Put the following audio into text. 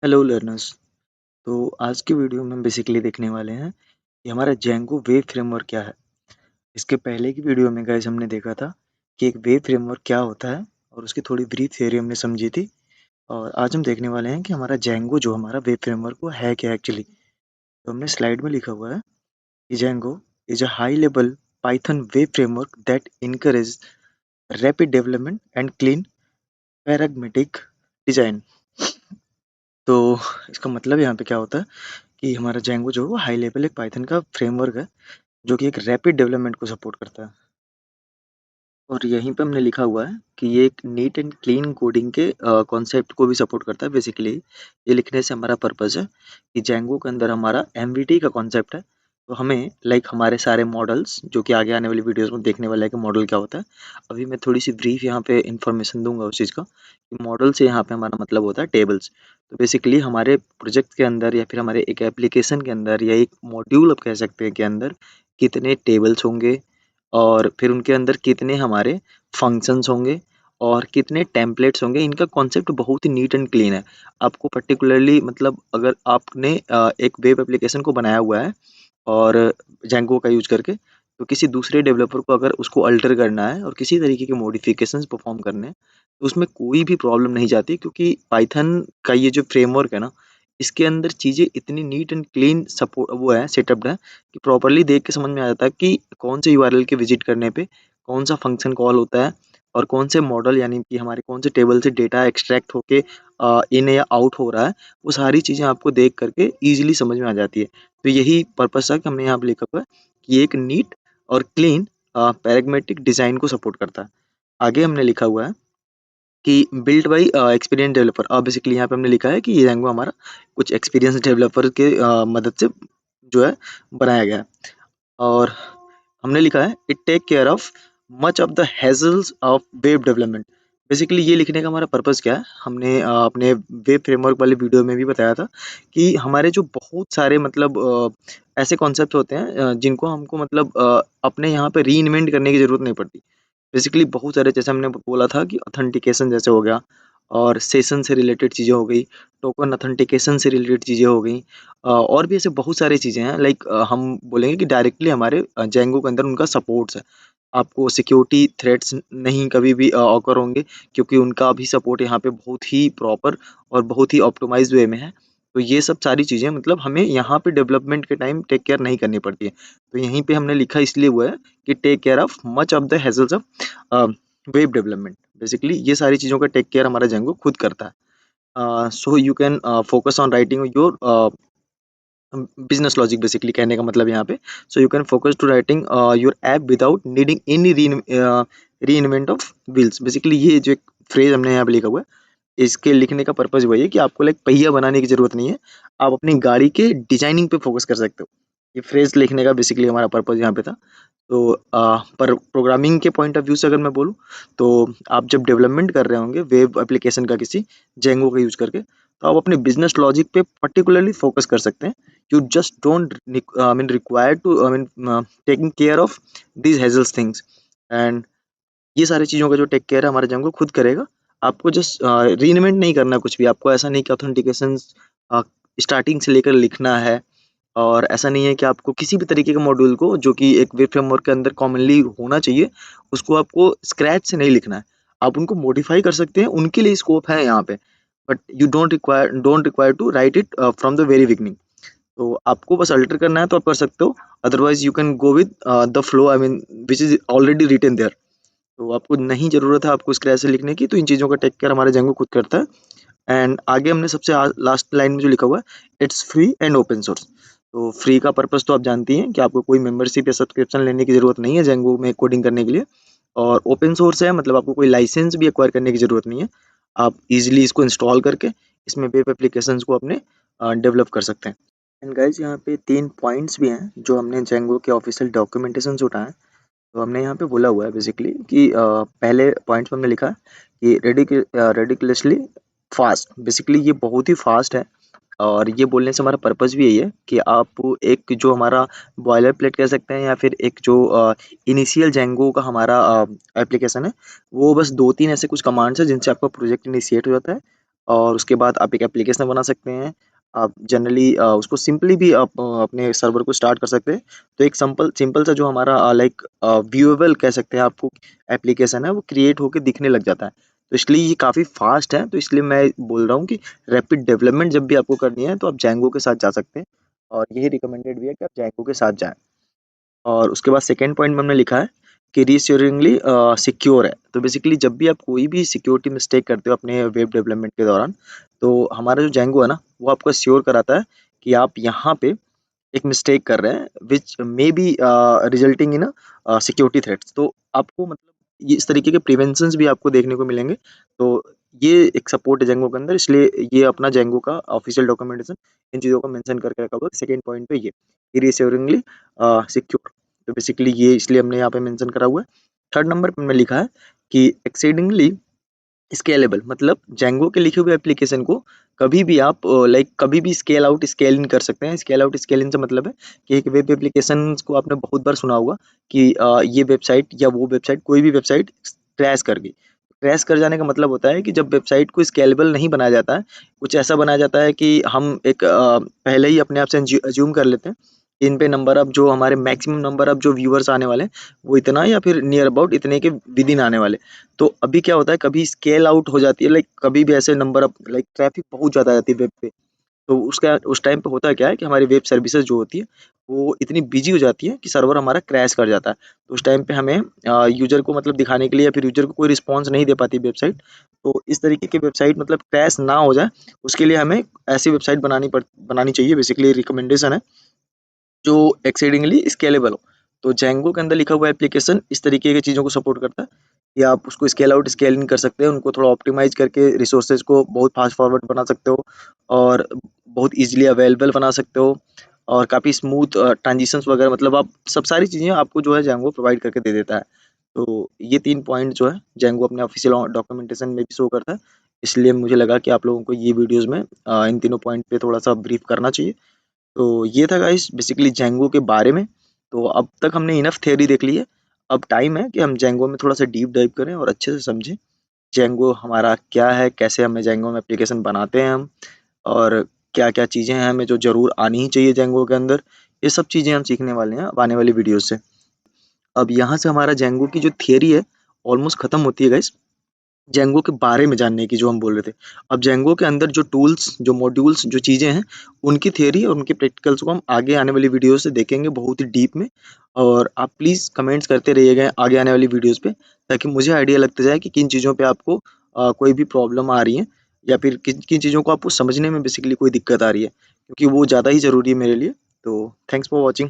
Hello learners. तो आज की वीडियो में बेसिकली देखने वाले हैं कि हमारा जेंगो वेब फ्रेमवर्क क्या है। इसके पहले की वीडियो में गाइस हमने देखा था कि एक वेब फ्रेमवर्क क्या होता है और उसकी थोड़ी ब्रीफ थियरी हमने समझी थी। और आज हम देखने वाले हैं कि हमारा जेंगो जो हमारा वेब फ्रेमवर्क वो है क्या एक्चुअली। तो हमने स्लाइड में लिखा हुआ है कि Django is a high level Python web framework that encourage rapid development and clean pragmatic design. तो इसका मतलब यहाँ पे क्या होता है कि हमारा जेंगो जो है वो हाई लेवल एक पाइथन का फ्रेमवर्क है जो कि एक रैपिड डेवलपमेंट को सपोर्ट करता है। और यहीं पे हमने लिखा हुआ है कि ये एक नीट एंड क्लीन कोडिंग के कॉन्सेप्ट को भी सपोर्ट करता है। बेसिकली ये लिखने से हमारा पर्पस है कि जेंगो के अंदर हमारा एमवीटी का कॉन्सेप्ट है। तो हमें लाइक हमारे सारे मॉडल्स जो कि आगे आने वाली वीडियोस में देखने वाला है कि मॉडल क्या होता है। अभी मैं थोड़ी सी ब्रीफ यहाँ पे इंफॉर्मेशन दूंगा उस चीज़ का कि मॉडल से यहाँ पे हमारा मतलब होता है टेबल्स। तो बेसिकली हमारे प्रोजेक्ट के अंदर या फिर हमारे एक एप्लीकेशन के अंदर या एक मॉड्यूल आप कह सकते हैं के अंदर कितने टेबल्स होंगे और फिर उनके अंदर कितने हमारे फंक्शंस होंगे और कितने टेम्पलेट्स होंगे। इनका कॉन्सेप्ट बहुत ही नीट एंड क्लीन है। आपको पर्टिकुलरली मतलब अगर आपने एक वेब एप्लीकेशन को बनाया हुआ है और जेंगो का यूज करके, तो किसी दूसरे डेवलपर को अगर उसको अल्टर करना है और किसी तरीके के मॉडिफिकेशंस परफॉर्म करने हैं तो उसमें कोई भी प्रॉब्लम नहीं जाती, क्योंकि पाइथन का ये जो फ्रेमवर्क है ना, इसके अंदर चीज़ें इतनी नीट एंड क्लीन सपोर्ट वो है सेटअप्ड है कि प्रॉपर्ली देख के समझ में आ जाता है कि कौन से यूआरएल के विजिट करने पे कौन सा फंक्शन कॉल होता है और कौन से मॉडल यानी कि हमारे कौन से टेबल से डेटा एक्सट्रैक्ट होके इन या आउट हो रहा है। वो सारी चीज़ें आपको देख करके ईजिली समझ में आ जाती है। तो यही पर्पस था कि हमने यहाँ पे लिखा हुआ है कि ये एक नीट और क्लीन पैराग्मेटिक डिज़ाइन को सपोर्ट करता है। आगे हमने लिखा हुआ है कि built by experience developer. Basically यहाँ पे हमने लिखा है कि ये जेंगो हमारा कुछ एक्सपीरियंस डेवलपर के मदद से जो है बनाया गया है। और हमने लिखा है it take care of much of the hassles of web development. Basically ये लिखने का हमारा पर्पस क्या है, हमने अपने वेब फ्रेमवर्क वाले वीडियो में भी बताया था कि हमारे जो बहुत सारे मतलब ऐसे कॉन्सेप्ट होते हैं जिनको हमको मतलब अपने यहाँ पे री इन्वेंट करने की ज़रूरत नहीं पड़ती। बेसिकली बहुत सारे जैसे हमने बोला था कि ऑथेंटिकेशन जैसे हो गया और सेशन से रिलेटेड चीज़ें हो गई, टोकन ऑथेंटिकेशन से रिलेटेड चीज़ें हो गई। और भी ऐसे बहुत सारी चीज़ें हैं लाइक हम बोलेंगे कि डायरेक्टली हमारे जेंगो के अंदर उनका सपोर्ट्स है। आपको सिक्योरिटी थ्रेट्स नहीं कभी भी ऑकर होंगे, क्योंकि उनका भी सपोर्ट यहाँ पे बहुत ही प्रॉपर और बहुत ही ऑप्टिमाइज्ड वे में है। तो ये सब सारी चीज़ें मतलब हमें यहाँ पे डेवलपमेंट के टाइम टेक केयर नहीं करनी पड़ती है। तो यहीं पे हमने लिखा इसलिए हुआ है कि take care of much of the hassles of web development. Basically ये सारी चीज़ों का टेक केयर हमारा जेंगो खुद करता है। So you can focus on writing your business logic. Basically कहने का मतलब यहाँ पे so you can focus to writing your app without needing any reinvent of wheels. Basically ये जो एक फ्रेज हमने यहाँ पे लिखा हुआ है, इसके लिखने का पर्पस वही है कि आपको लाइक पहिया बनाने की जरूरत नहीं है, आप अपनी गाड़ी के डिजाइनिंग पे फोकस कर सकते हो। ये फ्रेज लिखने का बेसिकली हमारा पर्पस यहाँ पे था। तो पर प्रोग्रामिंग के पॉइंट ऑफ व्यू से अगर मैं बोलूँ तो आप जब डेवलपमेंट कर रहे होंगे वेब एप्लीकेशन का किसी जेंगो का यूज करके, तो आप अपने बिजनेस लॉजिक पे पर्टिकुलरली फोकस कर सकते हैं। You just don't I mean require to I mean taking care of these hassles things. And ये सारी चीज़ों का जो टेक केयर है हमारे जेंगो खुद करेगा। आपको जस्ट रीइन्वेंट नहीं करना कुछ भी। आपको ऐसा नहीं कि ऑथेंटिकेशन स्टार्टिंग से लेकर लिखना है, और ऐसा नहीं है कि आपको किसी भी तरीके के मॉड्यूल को जो कि एक वेब फ्रेमवर्क के अंदर कॉमनली होना चाहिए उसको आपको स्क्रैच से नहीं लिखना है। आप उनको मॉडिफाई कर सकते हैं, उनके लिए स्कोप है यहाँ पे, but you don't require to write it from the very beginning. तो आपको बस अल्टर करना है तो आप कर सकते हो, otherwise you can go with the flow I mean which is already written there. तो आपको नहीं ज़रूरत है आपको स्क्रैच से लिखने की, तो इन चीज़ों का टेक केयर हमारे जेंगो खुद करता है। एंड आगे हमने सबसे लास्ट लाइन में जो लिखा हुआ है it's free and open source. तो फ्री का पर्पस तो आप जानती हैं कि आपको कोई मेंबरशिप या सब्सक्रिप्शन लेने की ज़रूरत नहीं है जेंगो में कोडिंग करने के लिए। और ओपन सोर्स है मतलब आपको कोई लाइसेंस भी एक्वायर करने की ज़रूरत नहीं है। आप इजीली इसको इंस्टॉल करके इसमें वेब एप्लीकेशंस को अपने डेवलप कर सकते हैं। एंड गाइस यहाँ पे 3 पॉइंट्स भी हैं जो हमने जेंगो के ऑफिशियल डॉक्यूमेंटेशन से उठाए हैं। तो हमने यहाँ पे बोला हुआ है बेसिकली कि पहले पॉइंट्स में हमने लिखा है कि रेडिकुलसली फास्ट। बेसिकली ये बहुत ही फास्ट है, और ये बोलने से हमारा पर्पस भी यही है कि आप एक जो हमारा बॉयलर प्लेट कह सकते हैं या फिर एक जो इनिशियल जेंगो का हमारा एप्लीकेशन है, वो बस 2-3 ऐसे कुछ कमांड्स है जिनसे आपका प्रोजेक्ट इनिशिएट हो जाता है और उसके बाद आप एक एप्लीकेशन बना सकते हैं। आप जनरली उसको सिंपली भी आप अपने सर्वर को स्टार्ट कर सकते हैं। तो एक सिंपल सिंपल सा जो हमारा लाइक व्यूएबल कह सकते हैं आपको एप्लीकेशन है, वो क्रिएट होके दिखने लग जाता है। तो इसलिए ये काफ़ी फास्ट है, तो इसलिए मैं बोल रहा हूँ कि रैपिड डेवलपमेंट जब भी आपको करनी है तो आप जेंगो के साथ जा सकते हैं, और यही रिकमेंडेड भी है कि आप जेंगो के साथ जाएँ। और उसके बाद सेकंड पॉइंट में हमने लिखा है कि रीअश्योरिंगली सिक्योर है। तो बेसिकली जब भी आप कोई भी सिक्योरिटी मिस्टेक करते हो अपने वेब डेवलपमेंट के दौरान, तो हमारा जो जेंगो है ना, वो आपको एश्योर कराता है कि आप यहाँ पे एक मिस्टेक कर रहे हैं which may be resulting in security threats. तो आपको मतलब ये इस तरीके के प्रिवेंशंस भी आपको देखने को मिलेंगे। तो ये एक सपोर्ट है जेंगो के अंदर, इसलिए ये अपना जेंगो का ऑफिशियल डॉक्यूमेंटेशन इन चीज़ों को मेंशन करके रखा हुआ है सेकंड पॉइंट पे, ये रीअश्योरिंगली सिक्योर। तो बेसिकली ये इसलिए हमने यहाँ पे मेंशन करा हुआ है। थर्ड नंबर पे हमने लिखा है कि एक्सीडिंगली स्केलेबल, मतलब जेंगो के लिखे हुए एप्लीकेशन को कभी भी आप लाइक कभी भी स्केल आउट स्केल इन कर सकते हैं। स्केल आउट स्केल इन से मतलब है कि एक वेब एप्लीकेशन को आपने बहुत बार सुना होगा कि ये वेबसाइट या वो वेबसाइट, कोई भी वेबसाइट क्रैश कर गई। क्रैश कर जाने का मतलब होता है कि जब वेबसाइट को स्केलेबल नहीं बनाया जाता है, कुछ ऐसा बनाया जाता है कि हम एक पहले ही अपने आप से अज्यूम कर लेते हैं कि इन पे नंबर ऑफ जो हमारे मैक्सिमम नंबर ऑफ जो व्यूअर्स आने वाले हैं वो इतना, या फिर नियर अबाउट इतने के विद इन आने वाले। तो अभी क्या होता है, कभी स्केल आउट हो जाती है, लाइक कभी भी ऐसे नंबर ऑफ लाइक ट्रैफिक बहुत ज़्यादा आ जाती है वेब पे। तो उसका उस टाइम पे होता क्या है कि हमारी वेब सर्विसेज जो होती है वो इतनी बिजी हो जाती है कि सर्वर हमारा क्रैश कर जाता है। तो उस टाइम पे हमें यूजर को मतलब दिखाने के लिए या फिर यूजर को कोई रिस्पॉन्स नहीं दे पाती वेबसाइट। तो इस तरीके की वेबसाइट मतलब क्रैश ना हो जाए, उसके लिए हमें ऐसी वेबसाइट बनानी चाहिए। बेसिकली रिकमेंडेशन है जो एक्सीडिंगली स्केलेबल हो। तो जेंगो के अंदर लिखा हुआ एप्लीकेशन इस तरीके की चीज़ों को सपोर्ट करता है कि आप उसको स्केल आउट स्केल इन कर सकते हैं, उनको थोड़ा ऑप्टिमाइज करके रिसोर्सेज को बहुत फास्ट फॉरवर्ड बना सकते हो, और बहुत इजीली अवेलेबल बना सकते हो, और काफ़ी स्मूथ ट्रांजिशंस वगैरह, मतलब आप सब सारी चीज़ें आपको जो है जेंगो प्रोवाइड करके दे देता है। तो ये 3 पॉइंट जो है जेंगो अपने ऑफिशियल डॉक्यूमेंटेशन में भी शो करता है। इसलिए मुझे लगा कि आप लोगों को ये वीडियोज़ में इन तीनों पॉइंट पे थोड़ा-सा ब्रीफ करना चाहिए। तो ये था गाइस बेसिकली जेंगो के बारे में। तो अब तक हमने इनफ थ्योरी देख ली है। अब टाइम है कि हम जेंगो में थोड़ा सा डीप डाइव करें और अच्छे से समझें जेंगो हमारा क्या है, कैसे हमें जेंगो में एप्लीकेशन बनाते हैं हम, और क्या-क्या चीज़ें हैं हमें जो ज़रूर आनी ही चाहिए जेंगो के अंदर। ये सब चीज़ें हम सीखने वाले हैं अब आने वाली वीडियो से। अब यहाँ से हमारा जेंगो की जो थ्योरी है ऑलमोस्ट खत्म होती है गाइस, जेंगो के बारे में जानने की जो हम बोल रहे थे। अब जेंगो के अंदर जो टूल्स, जो मॉड्यूल्स, जो चीज़ें हैं, उनकी थ्योरी और उनके प्रैक्टिकल्स को हम आगे आने वाली वीडियो से देखेंगे बहुत ही डीप में। और आप प्लीज़ कमेंट्स करते रहिएगा आगे आने वाली वीडियोज़ पे, ताकि मुझे आइडिया लगता जाए कि किन चीज़ों पे आपको कोई भी प्रॉब्लम आ रही है, या फिर किन किन चीज़ों को आपको समझने में बेसिकली कोई दिक्कत आ रही है, क्योंकि वो ज़्यादा ही ज़रूरी है मेरे लिए। तो थैंक्स फॉर वॉचिंग।